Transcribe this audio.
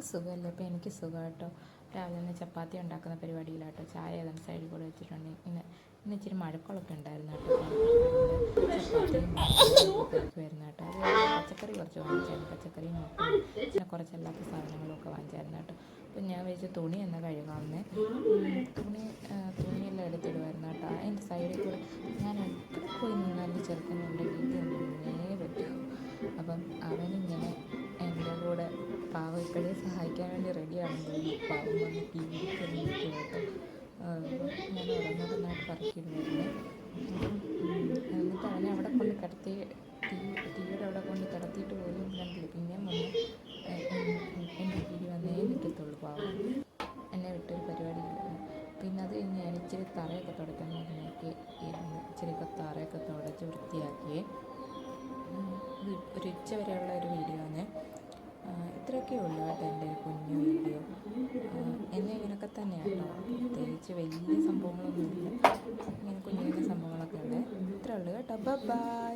നിങ്ങൾക്ക് സുഖമല്ലേ? അപ്പോൾ എനിക്ക് സുഖം കേട്ടോ. രാവിലെ തന്നെ ചപ്പാത്തി ഉണ്ടാക്കുന്ന പരിപാടിയിലാട്ടോ. ചായ ഏതാണ് സൈഡിൽ കൂടെ വെച്ചിട്ടുണ്ട്. ഇന്ന് ഇച്ചിരി മഴക്കോളൊക്കെ ഉണ്ടായിരുന്നു കേട്ടോ. ചപ്പാത്തിയും വരുന്ന കേട്ടോ. അത് പച്ചക്കറി കുറച്ച് വാങ്ങിച്ചായിരുന്നു. പച്ചക്കറിയും മുട്ടയും പിന്നെ കുറച്ചല്ലാത്ത സാധനങ്ങളൊക്കെ വാങ്ങിച്ചായിരുന്നു കേട്ടോ. അപ്പം ഞാൻ വെച്ച് തുണി എന്ന് കഴുകാമെന്ന് തുണിയെല്ലാം എടുത്തിടുമായിരുന്നു കേട്ടോ. അതിൻ്റെ സൈഡിൽ കൂടെ ഞാൻ എവിടെ പോയി നിന്നാലും ചെറുക്കനുണ്ടെങ്കിൽ ഇതൊന്നേ പറ്റുമോ. അപ്പം അവനിങ്ങനെ എൻ്റെ കൂടെ പാവം ഇപ്പോഴേ സഹായിക്കാൻ വേണ്ടി റെഡിയാണെന്ന് തോന്നുന്നു. പാവം വന്ന് ടി വി നിൽക്കും കേട്ടോ. ഞാൻ ഓരോന്നോരോന്നായിട്ട് പറക്കിയിടുമായിരുന്നു. എന്നിട്ട് അവനെ അവിടെ കൊണ്ട് കിടത്തി ടിവിയുടെ അവിടെ കൊണ്ട് കിടത്തിയിട്ട് പോലും കണ്ടില്ല. പിന്നെയും വന്ന് എൻ്റെ ടിവി വന്നേ നിൽക്കത്തുള്ളൂ. പാവം എന്നെ വിട്ടൊരു പരിപാടിയില്ല. പിന്നെ അത് കഴിഞ്ഞ് ഞാൻ ഇച്ചിരി തറയൊക്കെ തുടയ്ക്കാൻ നോക്കി ഇരുന്ന് ഇച്ചിരിയൊക്കെ തറയൊക്കെ തുടച്ച് വൃത്തിയാക്കി. ഒരു ഉച്ച വരെയുള്ള ഒരു വീഡിയോ ആണ്. ഇത്രയൊക്കെ ഉള്ളൂ കേട്ടോ എൻ്റെ ഒരു കുഞ്ഞു വീഡിയോ. എന്നെ ഇങ്ങനെയൊക്കെ തന്നെയാണ് കേട്ടോ. പ്രത്യേകിച്ച് വലിയ സംഭവങ്ങളൊന്നുമില്ല. ഇങ്ങനെ കുഞ്ഞു കുഞ്ഞു സംഭവങ്ങളൊക്കെ ഉണ്ട്. ഇത്രയേ ഉള്ളൂ കേട്ടോ. ബൈ.